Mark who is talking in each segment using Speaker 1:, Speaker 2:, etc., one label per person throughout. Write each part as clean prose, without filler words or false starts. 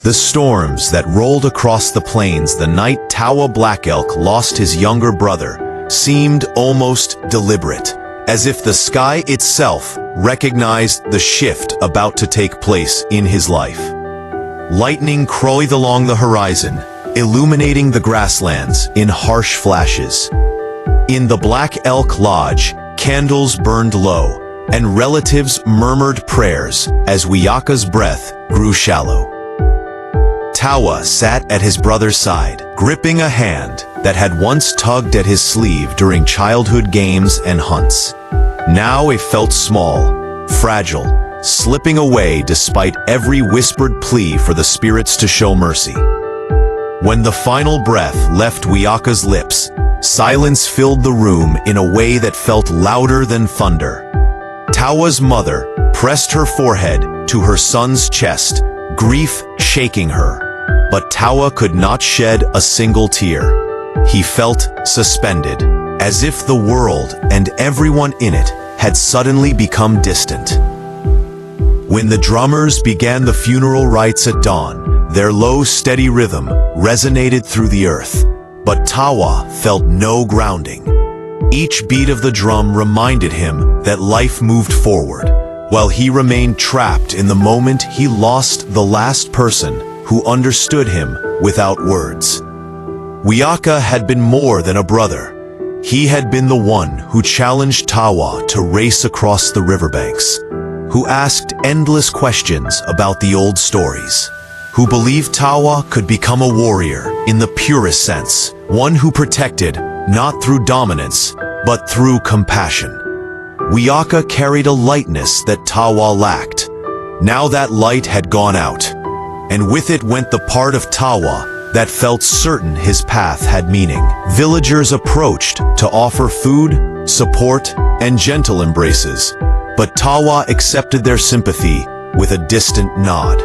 Speaker 1: The storms that rolled across the plains the night Tawa Black Elk lost his younger brother seemed almost deliberate, as if the sky itself recognized the shift about to take place in his life. Lightning crawled along the horizon, illuminating the grasslands in harsh flashes. In the Black Elk Lodge, candles burned low, and relatives murmured prayers as Wiyaka's breath grew shallow. Tawa sat at his brother's side, gripping a hand that had once tugged at his sleeve during childhood games and hunts. Now it felt small, fragile, slipping away despite every whispered plea for the spirits to show mercy. When the final breath left Wiyaka's lips, silence filled the room in a way that felt louder than thunder. Tawa's mother pressed her forehead to her son's chest, grief shaking her. But Tawa could not shed a single tear. He felt suspended, as if the world and everyone in it had suddenly become distant. When the drummers began the funeral rites at dawn, their low, steady rhythm resonated through the earth, but Tawa felt no grounding. Each beat of the drum reminded him that life moved forward, while he remained trapped in the moment he lost the last person who understood him without words. Wiyaka had been more than a brother. He had been the one who challenged Tawa to race across the riverbanks, who asked endless questions about the old stories, who believed Tawa could become a warrior in the purest sense, one who protected not through dominance, but through compassion. Wiyaka carried a lightness that Tawa lacked. Now that light had gone out, and with it went the part of Tawa that felt certain his path had meaning. Villagers approached to offer food, support, and gentle embraces, but Tawa accepted their sympathy with a distant nod.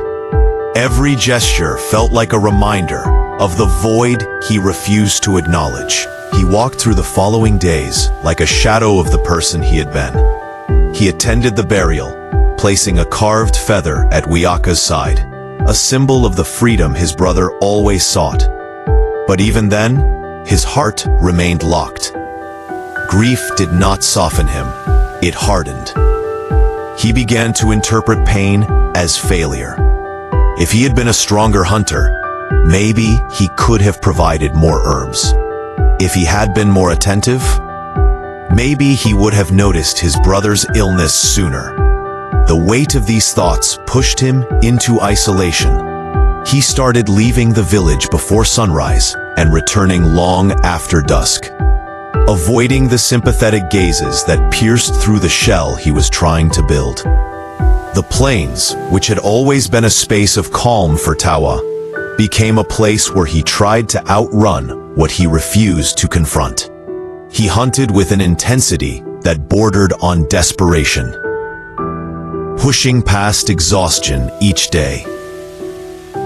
Speaker 1: Every gesture felt like a reminder of the void he refused to acknowledge. He walked through the following days like a shadow of the person he had been. He attended the burial, placing a carved feather at Wiyaka's side, a symbol of the freedom his brother always sought. But even then, his heart remained locked. Grief did not soften him, it hardened. He began to interpret pain as failure. If he had been a stronger hunter, maybe he could have provided more herbs. If he had been more attentive, maybe he would have noticed his brother's illness sooner. The weight of these thoughts pushed him into isolation. He started leaving the village before sunrise and returning long after dusk, avoiding the sympathetic gazes that pierced through the shell he was trying to build. The plains, which had always been a space of calm for Tawa, became a place where he tried to outrun what he refused to confront. He hunted with an intensity that bordered on desperation, pushing past exhaustion each day.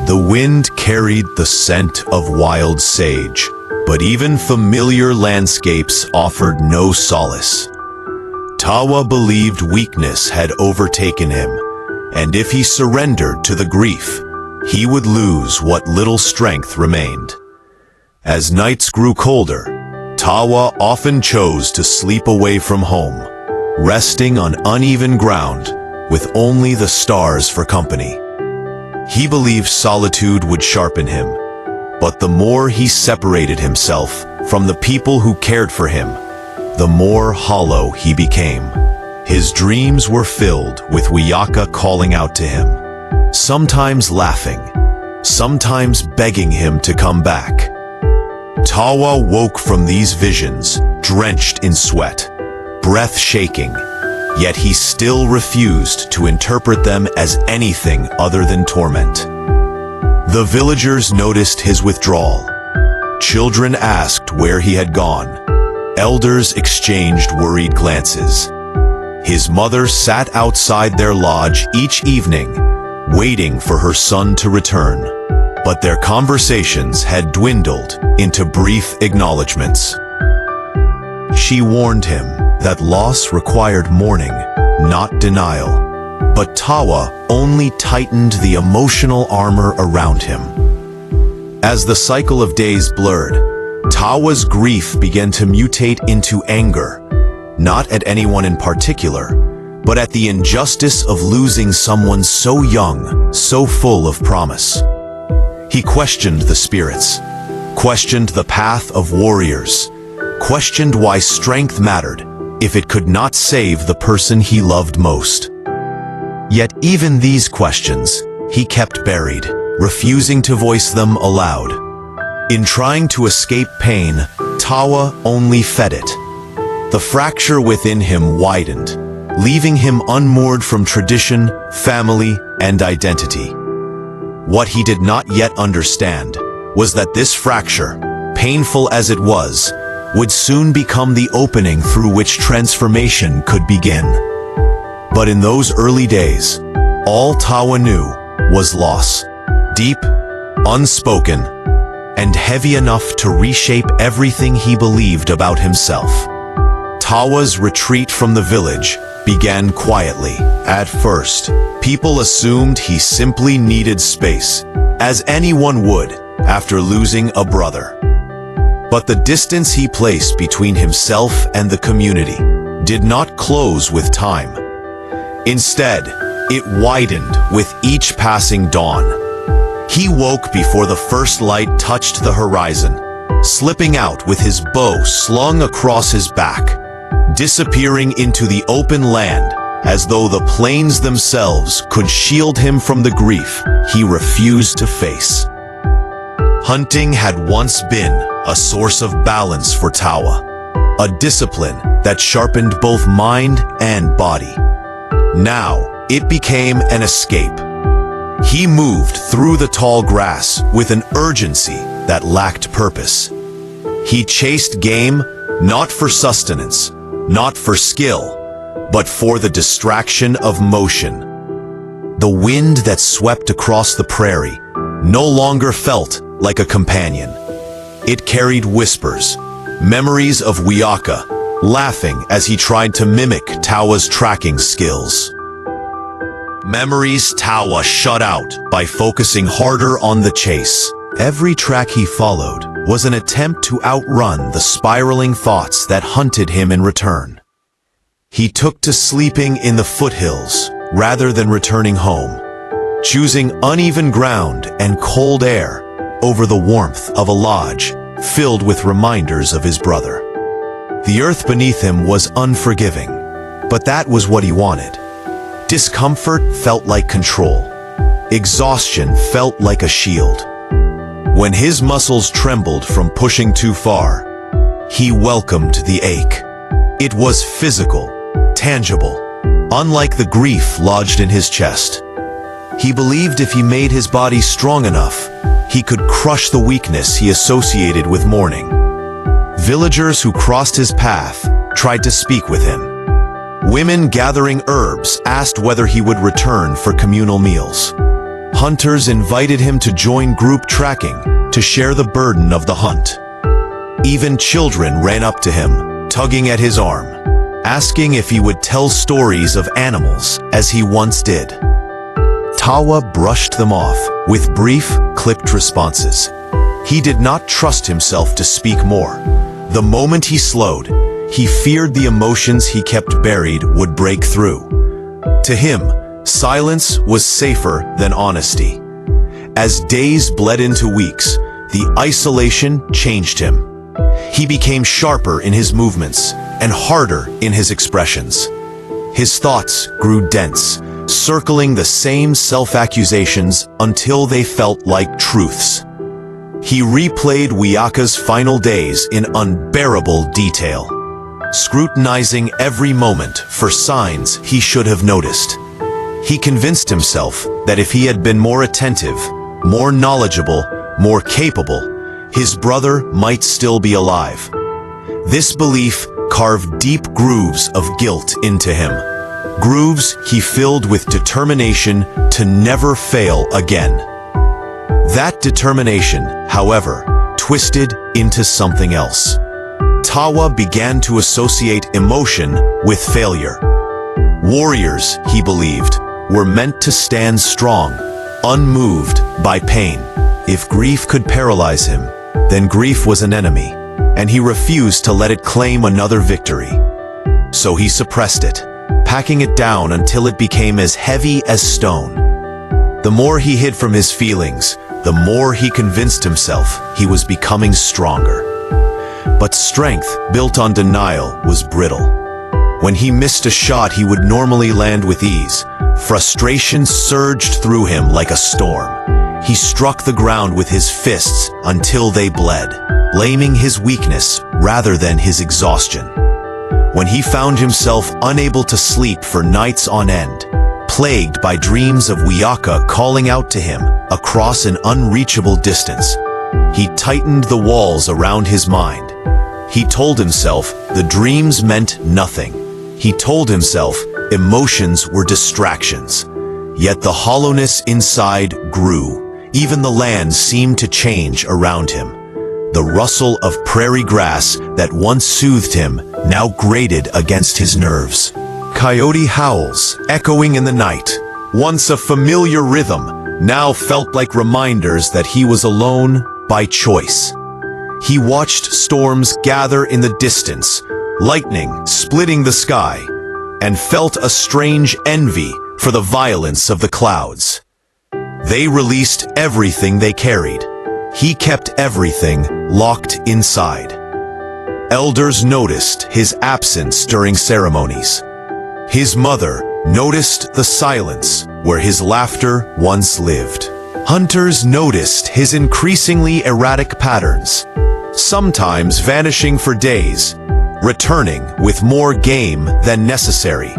Speaker 1: The wind carried the scent of wild sage, but even familiar landscapes offered no solace. Tawa believed weakness had overtaken him, and if he surrendered to the grief, he would lose what little strength remained. As nights grew colder, Tawa often chose to sleep away from home, resting on uneven ground with only the stars for company. He believed solitude would sharpen him, but the more he separated himself from the people who cared for him, the more hollow he became. His dreams were filled with Wiyaka calling out to him, sometimes laughing, sometimes begging him to come back. Tawa woke from these visions, drenched in sweat, breath shaking, yet he still refused to interpret them as anything other than torment. The villagers noticed his withdrawal. Children asked where he had gone. Elders exchanged worried glances. His mother sat outside their lodge each evening, waiting for her son to return. But their conversations had dwindled into brief acknowledgments. She warned him that loss required mourning, not denial. but Tawa only tightened the emotional armor around him. As the cycle of days blurred, Tawa's grief began to mutate into anger, not at anyone in particular, but at the injustice of losing someone so young, so full of promise. He questioned the spirits, questioned the path of warriors, questioned why strength mattered if it could not save the person he loved most. Yet even these questions he kept buried, refusing to voice them aloud. In trying to escape pain, Tawa only fed it. The fracture within him widened, leaving him unmoored from tradition, family, and identity. What he did not yet understand was that this fracture, painful as it was, would soon become the opening through which transformation could begin. But in those early days, all Tawa knew was loss, deep, unspoken, and heavy enough to reshape everything he believed about himself. Tawa's retreat from the village began quietly. At first, people assumed he simply needed space, as anyone would after losing a brother. But the distance he placed between himself and the community did not close with time. Instead, it widened with each passing dawn. He woke before the first light touched the horizon, slipping out with his bow slung across his back, disappearing into the open land as though the plains themselves could shield him from the grief he refused to face. Hunting had once been a source of balance for Tawa, a discipline that sharpened both mind and body. Now, it became an escape. He moved through the tall grass with an urgency that lacked purpose. He chased game not for sustenance, not for skill, but for the distraction of motion. The wind that swept across the prairie no longer felt like a companion. It carried whispers, memories of Wiyaka, laughing as he tried to mimic Tawa's tracking skills. Memories Tawa shut out by focusing harder on the chase. Every track he followed was an attempt to outrun the spiraling thoughts that hunted him in return. He took to sleeping in the foothills rather than returning home, choosing uneven ground and cold air over the warmth of a lodge filled with reminders of his brother. The earth beneath him was unforgiving, but that was what he wanted. Discomfort felt like control. Exhaustion felt like a shield. When his muscles trembled from pushing too far, he welcomed the ache. It was physical, tangible, unlike the grief lodged in his chest. He believed if he made his body strong enough, he could crush the weakness he associated with mourning. Villagers who crossed his path tried to speak with him. Women gathering herbs asked whether he would return for communal meals. Hunters invited him to join group tracking to share the burden of the hunt. Even children ran up to him, tugging at his arm, asking if he would tell stories of animals as he once did. Tawa brushed them off with brief, clipped responses. He did not trust himself to speak more. The moment he slowed, he feared the emotions he kept buried would break through. To him, silence was safer than honesty. As days bled into weeks, the isolation changed him. He became sharper in his movements and harder in his expressions. His thoughts grew dense, circling the same self-accusations until they felt like truths. He replayed Wiyaka's final days in unbearable detail, scrutinizing every moment for signs he should have noticed. He convinced himself that if he had been more attentive, more knowledgeable, more capable, his brother might still be alive. This belief carved deep grooves of guilt into him, grooves he filled with determination to never fail again. That determination, however, twisted into something else. Tawa began to associate emotion with failure. Warriors, he believed, were meant to stand strong, unmoved by pain. If grief could paralyze him, then grief was an enemy, and he refused to let it claim another victory. So he suppressed it, packing it down until it became as heavy as stone. The more he hid from his feelings, the more he convinced himself he was becoming stronger. But strength built on denial was brittle. When he missed a shot he would normally land with ease, frustration surged through him like a storm. He struck the ground with his fists until they bled, blaming his weakness rather than his exhaustion. When he found himself unable to sleep for nights on end, plagued by dreams of Wiyaka calling out to him across an unreachable distance, he tightened the walls around his mind. He told himself the dreams meant nothing. He told himself emotions were distractions. Yet the hollowness inside grew. Even the land seemed to change around him. The rustle of prairie grass that once soothed him now grated against his nerves. Coyote howls, echoing in the night, once a familiar rhythm, now felt like reminders that he was alone by choice. He watched storms gather in the distance, lightning splitting the sky, and felt a strange envy for the violence of the clouds. They released everything they carried. He kept everything locked inside. Elders noticed his absence during ceremonies. His mother noticed the silence where his laughter once lived. Hunters noticed his increasingly erratic patterns, sometimes vanishing for days, returning with more game than necessary,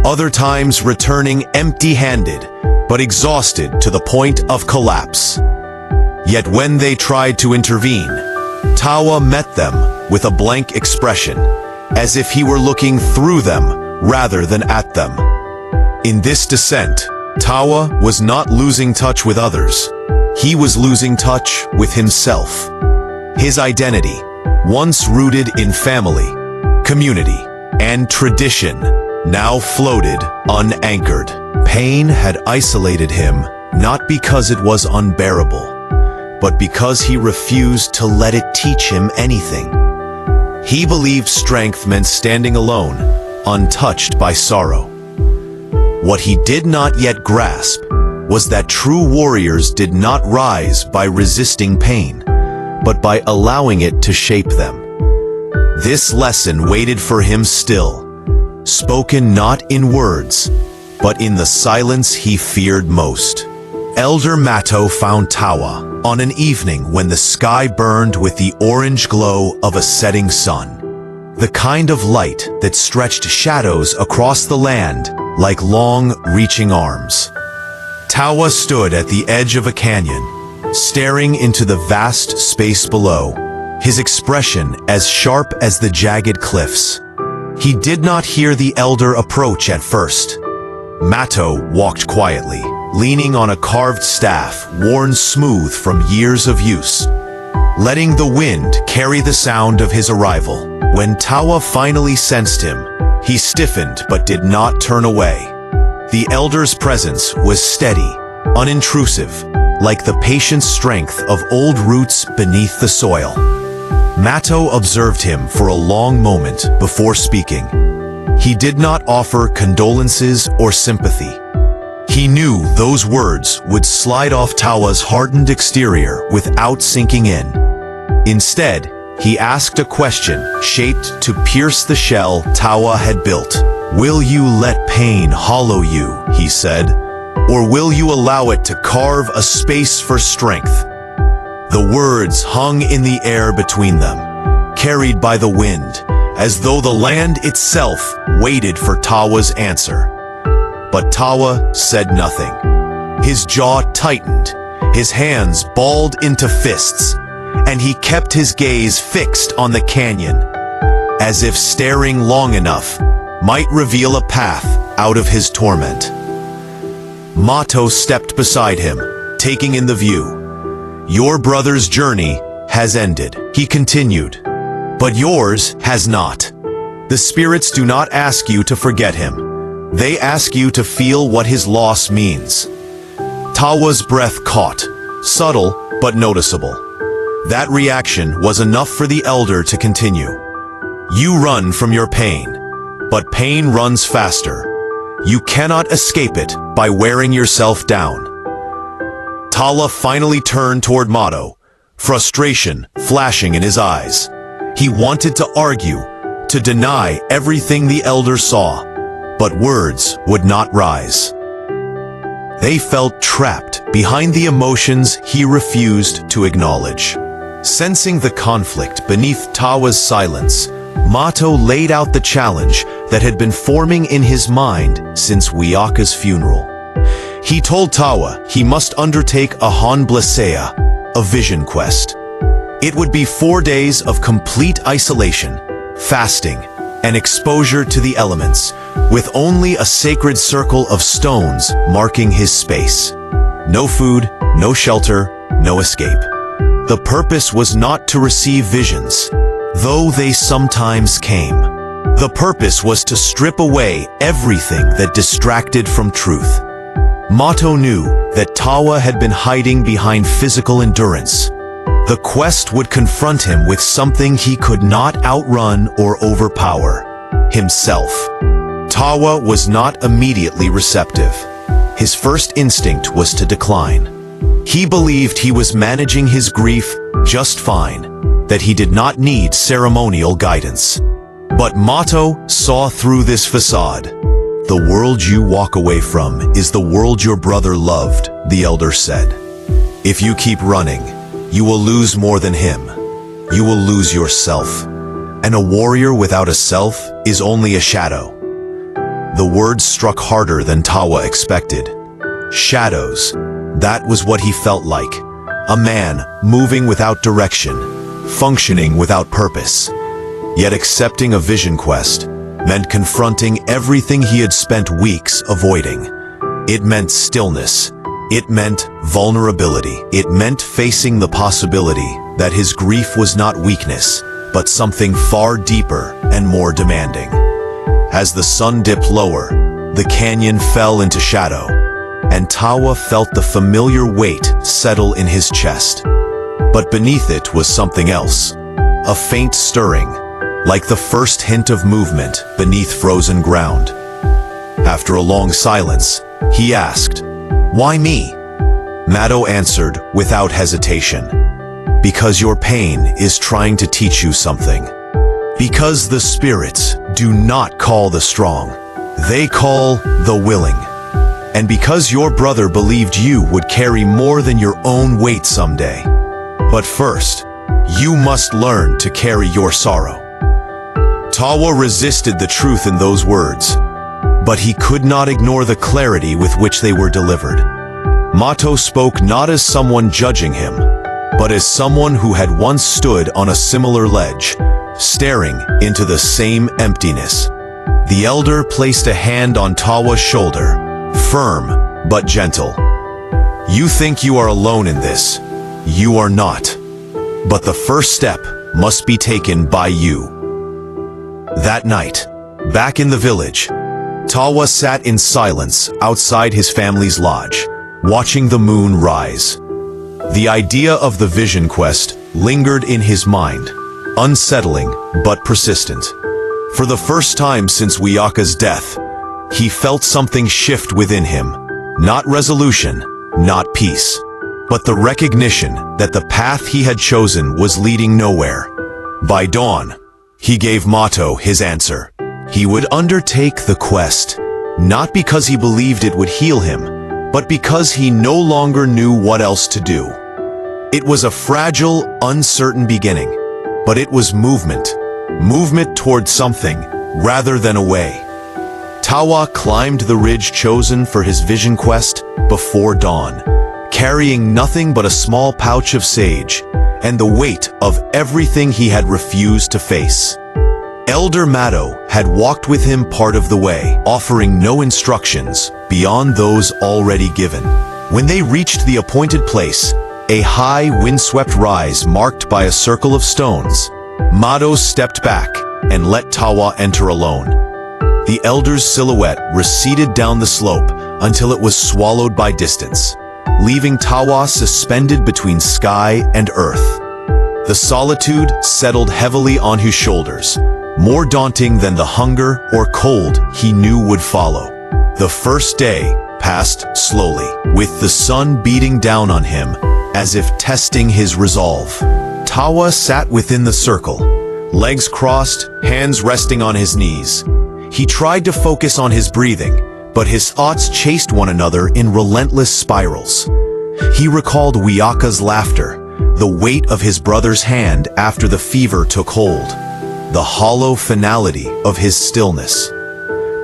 Speaker 1: other times returning empty-handed, but exhausted to the point of collapse. Yet when they tried to intervene, Tawa met them with a blank expression, as if he were looking through them rather than at them. In this descent, Tawa was not losing touch with others. He was losing touch with himself. His identity, once rooted in family, community, and tradition, now floated unanchored. Pain had isolated him, not because it was unbearable, but because he refused to let it teach him anything. He believed strength meant standing alone, untouched by sorrow. What he did not yet grasp was that true warriors did not rise by resisting pain, but by allowing it to shape them. This lesson waited for him still, spoken not in words, but in the silence he feared most. Elder Mato found Tawa on an evening when the sky burned with the orange glow of a setting sun, the kind of light that stretched shadows across the land like long, reaching arms. Tawa stood at the edge of a canyon, staring into the vast space below, his expression as sharp as the jagged cliffs. He did not hear the elder approach at first. Mato walked quietly, leaning on a carved staff worn smooth from years of use, letting the wind carry the sound of his arrival. When Tawa finally sensed him, he stiffened but did not turn away. The elder's presence was steady, unintrusive, like the patient strength of old roots beneath the soil. Mato observed him for a long moment before speaking. He did not offer condolences or sympathy. He knew those words would slide off Tawa's hardened exterior without sinking in. Instead, he asked a question shaped to pierce the shell Tawa had built. "Will you let pain hollow you," he said, "or will you allow it to carve a space for strength?" The words hung in the air between them, carried by the wind, as though the land itself waited for Tawa's answer. But Tawa said nothing. His jaw tightened, his hands balled into fists, and he kept his gaze fixed on the canyon, as if staring long enough might reveal a path out of his torment. Mato stepped beside him, taking in the view. "Your brother's journey has ended," he continued, "but yours has not. The spirits do not ask you to forget him, They ask you to feel what his loss means. Tawa's breath caught, subtle but noticeable. That reaction was enough for the elder to continue. You run from your pain, but pain runs faster. You cannot escape it by wearing yourself down. Tawa finally turned toward Mato, frustration flashing in his eyes. He wanted to argue, to deny everything the elder saw, but words would not rise. They felt trapped behind the emotions he refused to acknowledge. Sensing the conflict beneath Tawa's silence, Mato laid out the challenge that had been forming in his mind since Wiyaka's funeral. He told Tawa he must undertake a Hanblesea, a vision quest. It would be 4 days of complete isolation, fasting, and exposure to the elements, with only a sacred circle of stones marking his space. No food, no shelter, no escape. The purpose was not to receive visions, though they sometimes came. The purpose was to strip away everything that distracted from truth. Mato knew that Tawa had been hiding behind physical endurance. The quest would confront him with something he could not outrun or overpower: himself. Tawa was not immediately receptive. His first instinct was to decline. He believed he was managing his grief just fine, that he did not need ceremonial guidance. But Mato saw through this facade. The world you walk away from is the world your brother loved, the elder said. If you keep running, you will lose more than him. You will lose yourself. And a warrior without a self is only a shadow. The words struck harder than Tawa expected. Shadows. That was what he felt like. A man moving without direction, functioning without purpose. Yet accepting a vision quest meant confronting everything he had spent weeks avoiding. It meant stillness. It meant vulnerability. It meant facing the possibility that his grief was not weakness, but something far deeper and more demanding. As the sun dipped lower, the canyon fell into shadow, and Tawa felt the familiar weight settle in his chest. But beneath it was something else, a faint stirring, like the first hint of movement beneath frozen ground. After a long silence, he asked, "Why me?" Mato answered without hesitation, "Because your pain is trying to teach you something. Because the spirits do not call the strong, they call the willing. And because your brother believed you would carry more than your own weight someday. But first, you must learn to carry your sorrow." Tawa resisted the truth in those words, but he could not ignore the clarity with which they were delivered. Mato spoke not as someone judging him, but as someone who had once stood on a similar ledge, staring into the same emptiness. The elder placed a hand on Tawa's shoulder, firm but gentle. "You think you are alone in this. You are not. But the first step must be taken by you." That night, back in the village, Tawa sat in silence outside his family's lodge, watching the moon rise. The idea of the vision quest lingered in his mind, unsettling but persistent. For the first time since Wiyaka's death, he felt something shift within him. Not resolution, not peace, but the recognition that the path he had chosen was leading nowhere. By dawn, he gave Mato his answer. He would undertake the quest, not because he believed it would heal him, but because he no longer knew what else to do. It was a fragile, uncertain beginning, but it was movement. Movement toward something, rather than away. Tawa climbed the ridge chosen for his vision quest before dawn, carrying nothing but a small pouch of sage and the weight of everything he had refused to face. Elder Mato had walked with him part of the way, offering no instructions beyond those already given. When they reached the appointed place, a high, windswept rise marked by a circle of stones, Mato stepped back and let Tawa enter alone. The elder's silhouette receded down the slope until it was swallowed by distance, leaving Tawa suspended between sky and earth. The solitude settled heavily on his shoulders, more daunting than the hunger or cold he knew would follow. The first day passed slowly, with the sun beating down on him as if testing his resolve. Tawa sat within the circle, legs crossed, hands resting on his knees. He tried to focus on his breathing, but his thoughts chased one another in relentless spirals. He recalled Wiyaka's laughter, the weight of his brother's hand after the fever took hold, the hollow finality of his stillness.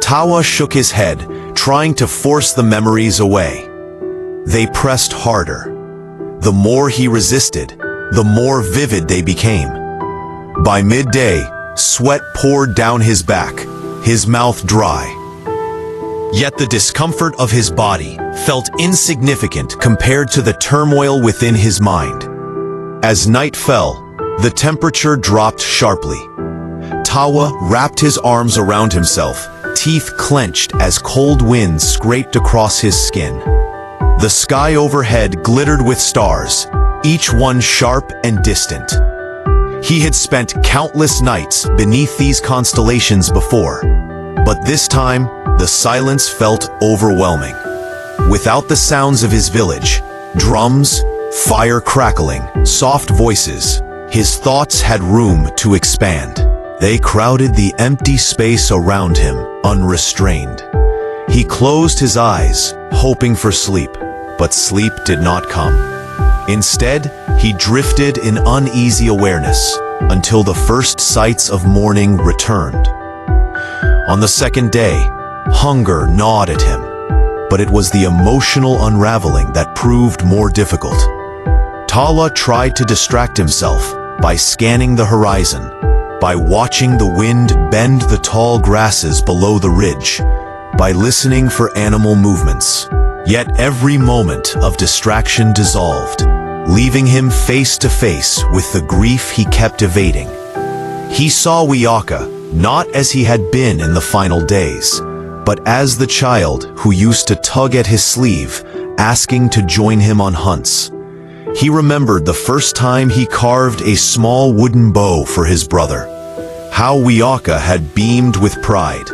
Speaker 1: Tawa shook his head, trying to force the memories away. They pressed harder. The more he resisted, the more vivid they became. By midday, sweat poured down his back, his mouth dry. Yet the discomfort of his body felt insignificant compared to the turmoil within his mind. As night fell, the temperature dropped sharply. Tawa wrapped his arms around himself, teeth clenched as cold winds scraped across his skin. The sky overhead glittered with stars, each one sharp and distant. He had spent countless nights beneath these constellations before, but this time, the silence felt overwhelming. Without the sounds of his village, drums, fire crackling, soft voices, his thoughts had room to expand. They crowded the empty space around him, unrestrained. He closed his eyes, hoping for sleep, but sleep did not come. Instead, he drifted in uneasy awareness until the first sights of morning returned. On the second day, hunger gnawed at him, but it was the emotional unraveling that proved more difficult. Tawa tried to distract himself by scanning the horizon, by watching the wind bend the tall grasses below the ridge, by listening for animal movements. Yet every moment of distraction dissolved, leaving him face to face with the grief he kept evading. He saw Wiyaka not as he had been in the final days, but as the child who used to tug at his sleeve, asking to join him on hunts. He remembered the first time he carved a small wooden bow for his brother, how Wiyaka had beamed with pride.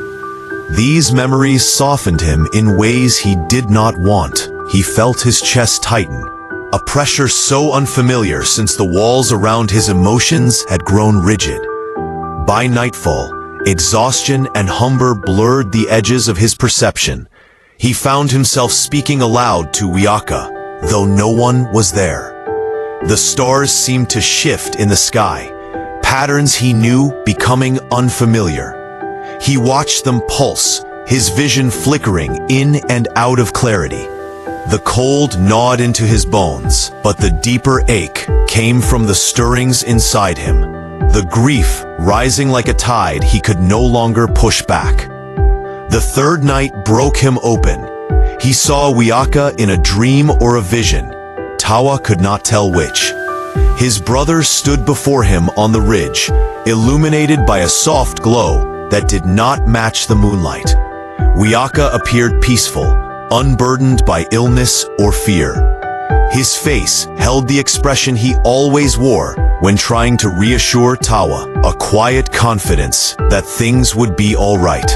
Speaker 1: These memories softened him in ways he did not want. He felt his chest tighten, a pressure so unfamiliar since the walls around his emotions had grown rigid. By nightfall, exhaustion and hunger blurred the edges of his perception. He found himself speaking aloud to Wiyaka, though no one was there. The stars seemed to shift in the sky, patterns he knew becoming unfamiliar. He watched them pulse, his vision flickering in and out of clarity. The cold gnawed into his bones, but the deeper ache came from the stirrings inside him, the grief rising like a tide he could no longer push back. The third night broke him open. He saw Wiyaka in a dream or a vision. Tawa could not tell which. His brother stood before him on the ridge, illuminated by a soft glow that did not match the moonlight. Wiyaka appeared peaceful, unburdened by illness or fear. His face held the expression he always wore when trying to reassure Tawa, a quiet confidence that things would be all right.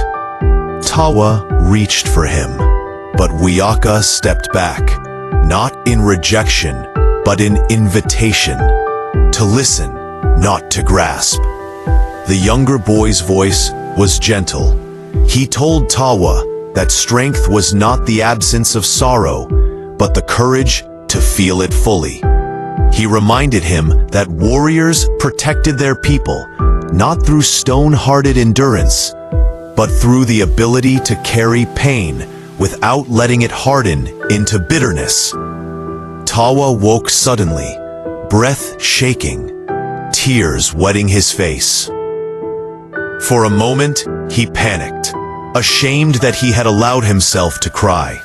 Speaker 1: Tawa reached for him, but Wiyaka stepped back, not in rejection, but in invitation, to listen, not to grasp. The younger boy's voice was gentle. He told Tawa that strength was not the absence of sorrow, but the courage to feel it fully. He reminded him that warriors protected their people, not through stone-hearted endurance, but through the ability to carry pain without letting it harden into bitterness. Tawa woke suddenly, breath shaking, tears wetting his face. For a moment, he panicked, ashamed that he had allowed himself to cry.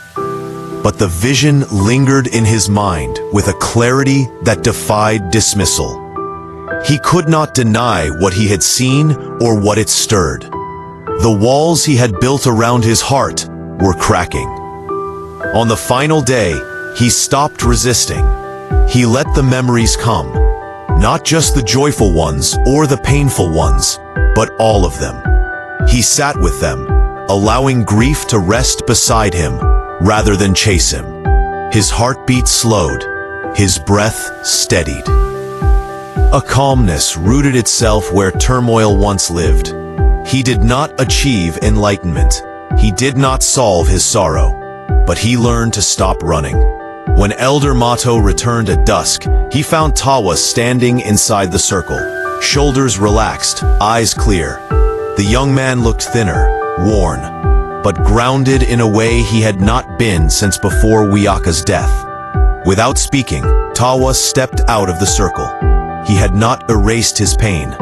Speaker 1: But the vision lingered in his mind with a clarity that defied dismissal. He could not deny what he had seen or what it stirred. The walls he had built around his heart were cracking. On the final day, he stopped resisting. He let the memories come, not just the joyful ones or the painful ones, but all of them. He sat with them, allowing grief to rest beside him rather than chase him. His heartbeat slowed, his breath steadied. A calmness rooted itself where turmoil once lived. He did not achieve enlightenment. He did not solve his sorrow, but he learned to stop running. When Elder Mato returned at dusk, he found Tawa standing inside the circle, shoulders relaxed, eyes clear. The young man looked thinner, worn, but grounded in a way he had not been since before Wiyaka's death. Without speaking, Tawa stepped out of the circle. He had not erased his pain.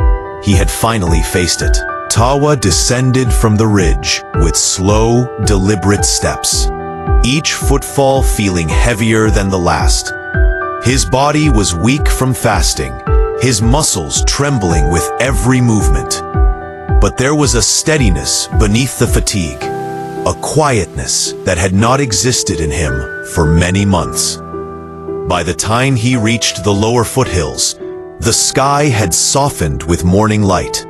Speaker 1: He had finally faced it. Tawa descended from the ridge with slow, deliberate steps, each footfall feeling heavier than the last. His body was weak from fasting, his muscles trembling with every movement. But there was a steadiness beneath the fatigue, a quietness that had not existed in him for many months. By the time he reached the lower foothills, the sky had softened with morning light,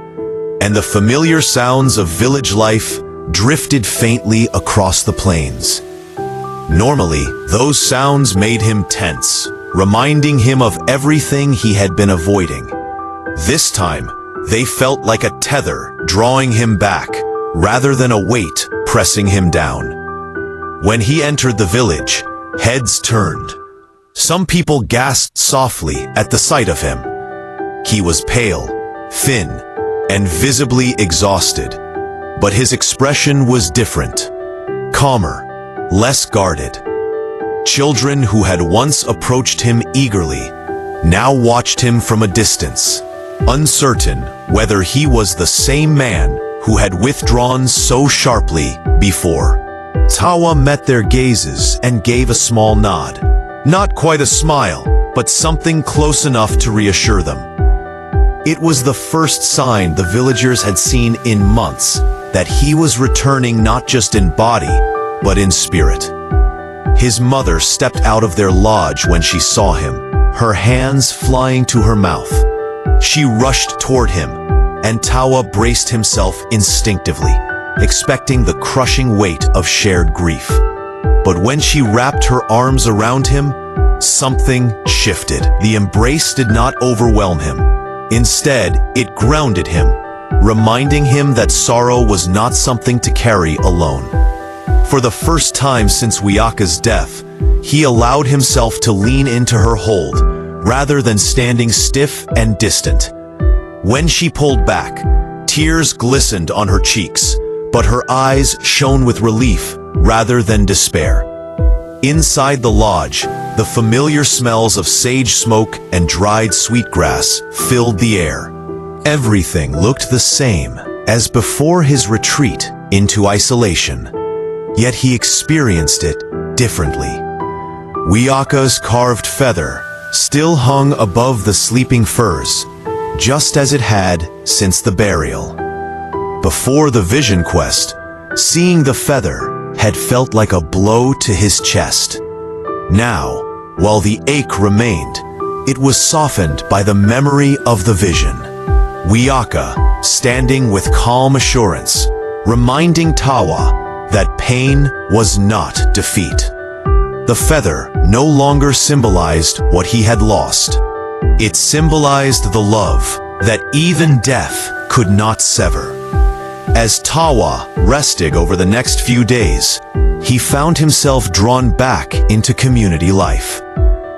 Speaker 1: and the familiar sounds of village life drifted faintly across the plains. Normally, those sounds made him tense, reminding him of everything he had been avoiding. This time, they felt like a tether drawing him back, rather than a weight pressing him down. When he entered the village, heads turned. Some people gasped softly at the sight of him. He was pale, thin, and visibly exhausted, but his expression was different, calmer, less guarded. Children who had once approached him eagerly now watched him from a distance, uncertain whether he was the same man who had withdrawn so sharply before. Tawa met their gazes and gave a small nod. Not quite a smile, but something close enough to reassure them. It was the first sign the villagers had seen in months that he was returning not just in body, but in spirit. His mother stepped out of their lodge when she saw him, her hands flying to her mouth. She rushed toward him, and Tawa braced himself instinctively, expecting the crushing weight of shared grief. But when she wrapped her arms around him, something shifted. The embrace did not overwhelm him. Instead, it grounded him, reminding him that sorrow was not something to carry alone. For the first time since Wiyaka's death, he allowed himself to lean into her hold, rather than standing stiff and distant. When she pulled back, tears glistened on her cheeks, but her eyes shone with relief rather than despair. Inside the lodge, the familiar smells of sage smoke and dried sweetgrass filled the air. Everything looked the same as before his retreat into isolation, yet he experienced it differently. Wiyaka's carved feather still hung above the sleeping firs, just as it had since the burial. Before the vision quest, seeing the feather had felt like a blow to his chest. Now, while the ache remained, it was softened by the memory of the vision. Wiyaka, standing with calm assurance, reminding Tawa that pain was not defeat. The feather no longer symbolized what he had lost. It symbolized the love that even death could not sever. As Tawa rested over the next few days, he found himself drawn back into community life.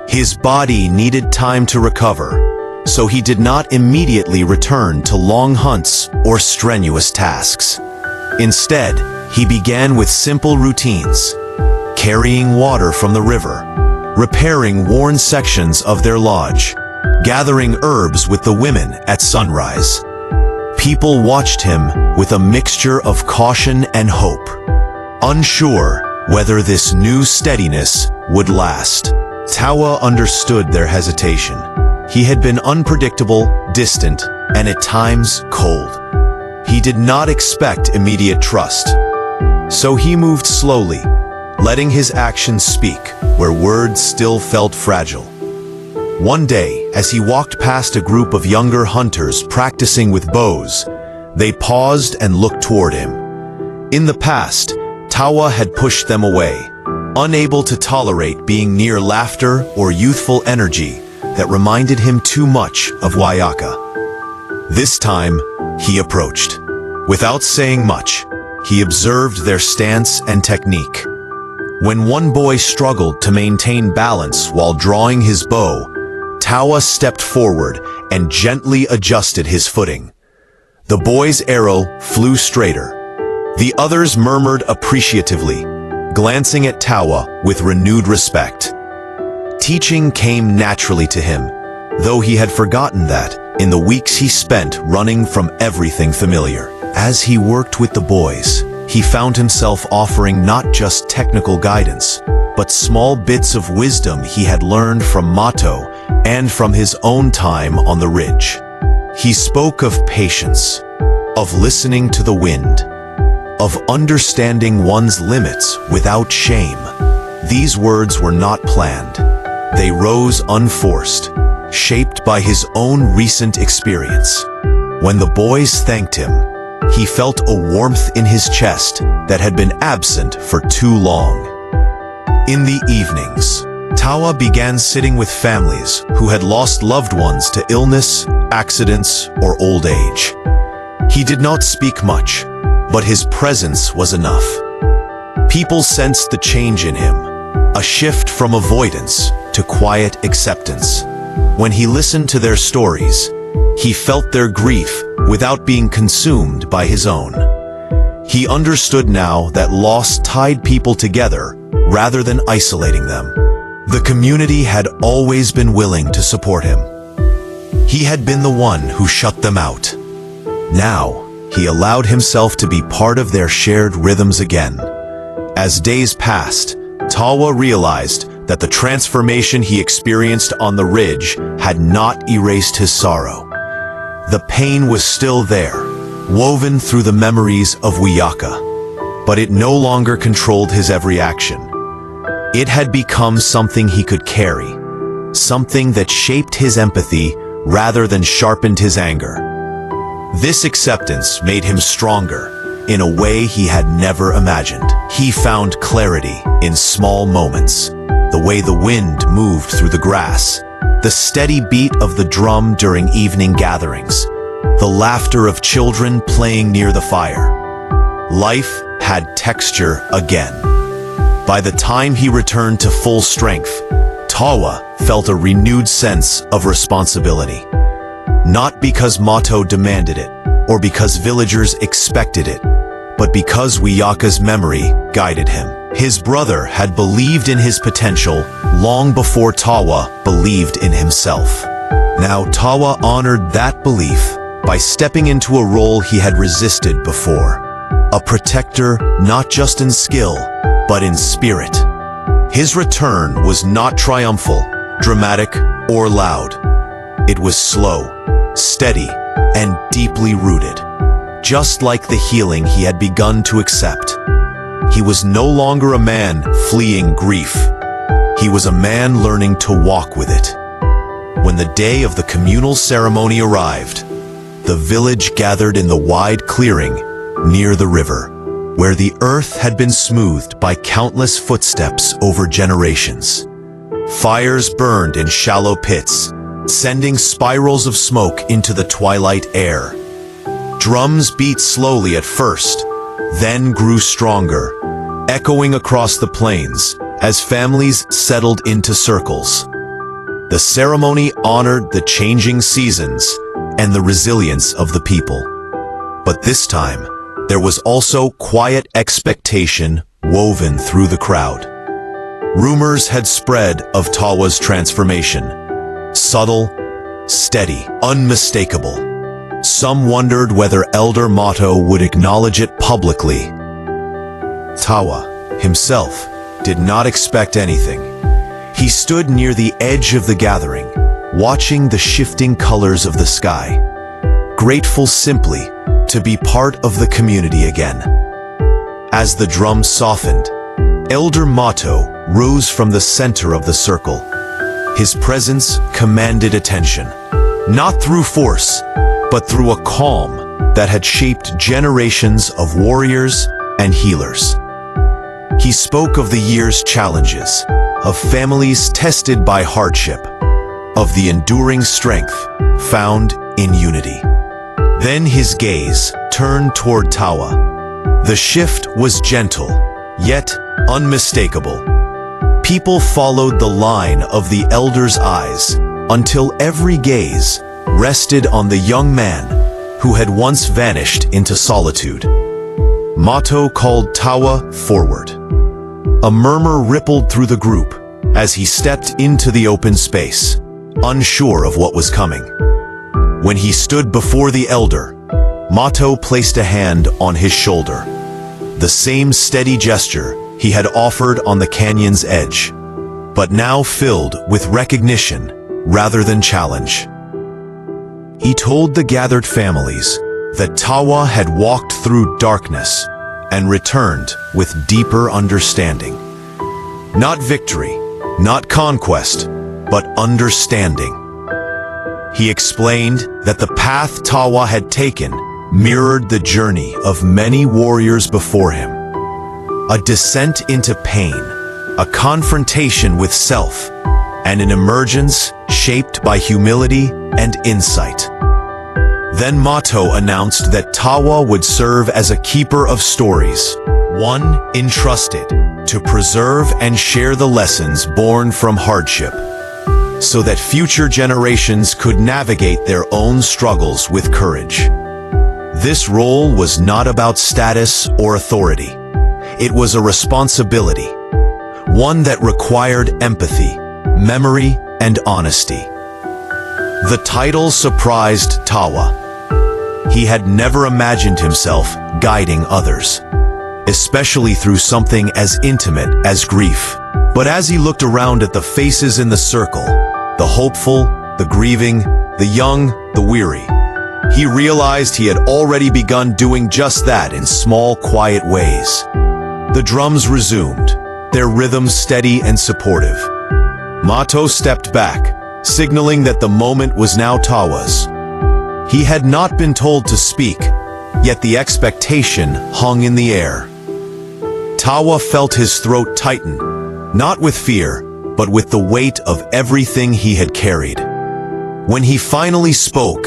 Speaker 1: His body needed time to recover, so he did not immediately return to long hunts or strenuous tasks. Instead, he began with simple routines, carrying water from the river, repairing worn sections of their lodge, gathering herbs with the women at sunrise. People watched him with a mixture of caution and hope, unsure whether this new steadiness would last. Tawa understood their hesitation. He had been unpredictable, distant, and at times cold. He did not expect immediate trust. So he moved slowly, letting his actions speak where words still felt fragile. One day, as he walked past a group of younger hunters practicing with bows, they paused and looked toward him. In the past, Tawa had pushed them away, unable to tolerate being near laughter or youthful energy that reminded him too much of Wiyaka. This time, he approached. Without saying much, he observed their stance and technique. When one boy struggled to maintain balance while drawing his bow, Tawa stepped forward and gently adjusted his footing. The boy's arrow flew straighter. The others murmured appreciatively, glancing at Tawa with renewed respect. Teaching came naturally to him, though he had forgotten that in the weeks he spent running from everything familiar. As he worked with the boys, he found himself offering not just technical guidance, but small bits of wisdom he had learned from Mato and from his own time on the ridge. He spoke of patience, of listening to the wind, of understanding one's limits without shame. These words were not planned. They rose unforced, shaped by his own recent experience. When the boys thanked him, he felt a warmth in his chest that had been absent for too long. In the evenings, Tawa began sitting with families who had lost loved ones to illness, accidents, or old age. He did not speak much, but his presence was enough. People sensed the change in him, a shift from avoidance to quiet acceptance. When he listened to their stories, he felt their grief without being consumed by his own. He understood now that loss tied people together rather than isolating them. The community had always been willing to support him. He had been the one who shut them out. Now, he allowed himself to be part of their shared rhythms again. As days passed, Tawa realized that the transformation he experienced on the ridge had not erased his sorrow. The pain was still there, woven through the memories of Wiyaka, but it no longer controlled his every action. It had become something he could carry, something that shaped his empathy rather than sharpened his anger. This acceptance made him stronger in a way he had never imagined. He found clarity in small moments, the way the wind moved through the grass, the steady beat of the drum during evening gatherings, the laughter of children playing near the fire. Life had texture again. By the time he returned to full strength, Tawa felt a renewed sense of responsibility. Not because Mato demanded it, or because villagers expected it, but because Wiyaka's memory guided him. His brother had believed in his potential long before Tawa believed in himself. Now Tawa honored that belief by stepping into a role he had resisted before. A protector not just in skill, but in spirit. His return was not triumphal, dramatic, or loud. It was slow, steady, and deeply rooted. Just like the healing he had begun to accept. He was no longer a man fleeing grief. He was a man learning to walk with it. When the day of the communal ceremony arrived, the village gathered in the wide clearing near the river, where the earth had been smoothed by countless footsteps over generations. Fires burned in shallow pits, sending spirals of smoke into the twilight air. Drums beat slowly at first, then grew stronger, echoing across the plains as families settled into circles. The ceremony honored the changing seasons and the resilience of the people. But this time, there was also quiet expectation woven through the crowd. Rumors had spread of Tawa's transformation. Subtle, steady, unmistakable. Some wondered whether Elder Mato would acknowledge it publicly. Tawa, himself, did not expect anything. He stood near the edge of the gathering, watching the shifting colors of the sky, grateful simply to be part of the community again. As the drums softened, Elder Mato rose from the center of the circle. His presence commanded attention, not through force, but through a calm that had shaped generations of warriors and healers. He spoke of the year's challenges, of families tested by hardship, of the enduring strength found in unity. Then his gaze turned toward Tawa. The shift was gentle, yet unmistakable. People followed the line of the elder's eyes until every gaze rested on the young man who had once vanished into solitude. Mato called Tawa forward. A murmur rippled through the group as he stepped into the open space, unsure of what was coming. When he stood before the elder, Mato placed a hand on his shoulder, the same steady gesture he had offered on the canyon's edge, but now filled with recognition rather than challenge. He told the gathered families that Tawa had walked through darkness and returned with deeper understanding. Not victory, not conquest, but understanding. He explained that the path Tawa had taken mirrored the journey of many warriors before him. A descent into pain, a confrontation with self, and an emergence shaped by humility and insight. Then Mato announced that Tawa would serve as a keeper of stories, one entrusted to preserve and share the lessons born from hardship, so that future generations could navigate their own struggles with courage. This role was not about status or authority. It was a responsibility, one that required empathy, memory, and honesty. The title surprised Tawa. He had never imagined himself guiding others, especially through something as intimate as grief. But as he looked around at the faces in the circle, the hopeful, the grieving, the young, the weary, he realized he had already begun doing just that in small, quiet ways. The drums resumed, their rhythm steady and supportive. Mato stepped back, signaling that the moment was now Tawa's. He had not been told to speak, yet the expectation hung in the air. Tawa felt his throat tighten, not with fear, but with the weight of everything he had carried. When he finally spoke,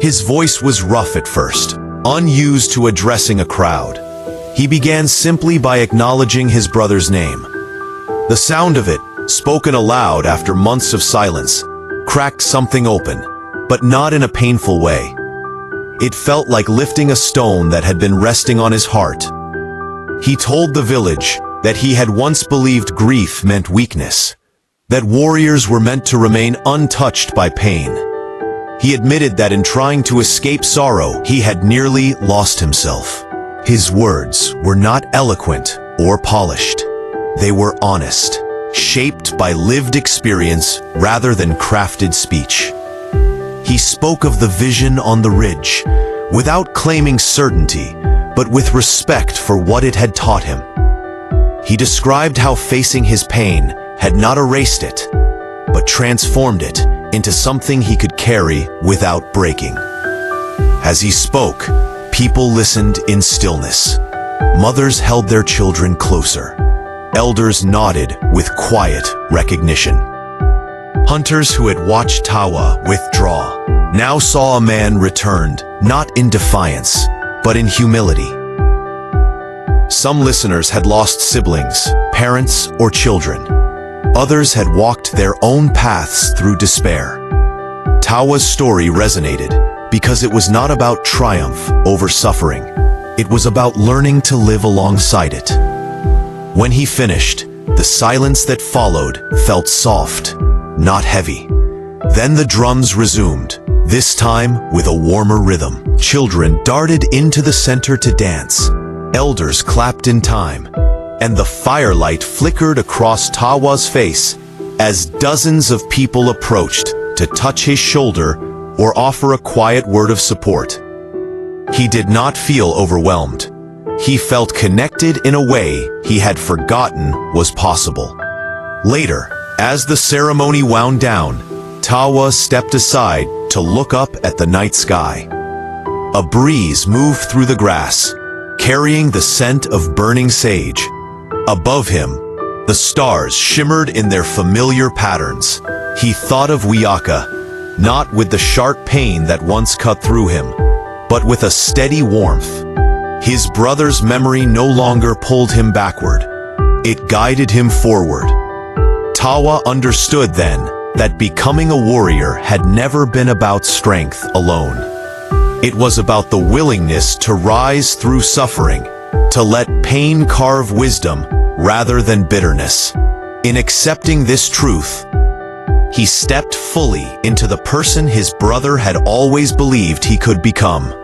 Speaker 1: his voice was rough at first, unused to addressing a crowd. He began simply by acknowledging his brother's name. The sound of it, spoken aloud after months of silence, cracked something open, but not in a painful way. It felt like lifting a stone that had been resting on his heart. He told the village that he had once believed grief meant weakness, that warriors were meant to remain untouched by pain. He admitted that in trying to escape sorrow, he had nearly lost himself. His words were not eloquent or polished. They were honest, shaped by lived experience rather than crafted speech. He spoke of the vision on the ridge, without claiming certainty, but with respect for what it had taught him. He described how facing his pain had not erased it, but transformed it into something he could carry without breaking. As he spoke, people listened in stillness. Mothers held their children closer. Elders nodded with quiet recognition. Hunters who had watched Tawa withdraw now saw a man returned, not in defiance, but in humility. Some listeners had lost siblings, parents, or children. Others had walked their own paths through despair. Tawa's story resonated because it was not about triumph over suffering. It was about learning to live alongside it. When he finished, the silence that followed felt soft, not heavy. Then the drums resumed, this time with a warmer rhythm. Children darted into the center to dance. Elders clapped in time, and the firelight flickered across Tawa's face as dozens of people approached to touch his shoulder or offer a quiet word of support. He did not feel overwhelmed. He felt connected in a way he had forgotten was possible. Later, as the ceremony wound down, Tawa stepped aside to look up at the night sky. A breeze moved through the grass, carrying the scent of burning sage. Above him, the stars shimmered in their familiar patterns. He thought of Wiyaka, not with the sharp pain that once cut through him, but with a steady warmth. His brother's memory no longer pulled him backward. It guided him forward. Tawa understood then that becoming a warrior had never been about strength alone. It was about the willingness to rise through suffering, to let pain carve wisdom rather than bitterness. In accepting this truth, he stepped fully into the person his brother had always believed he could become.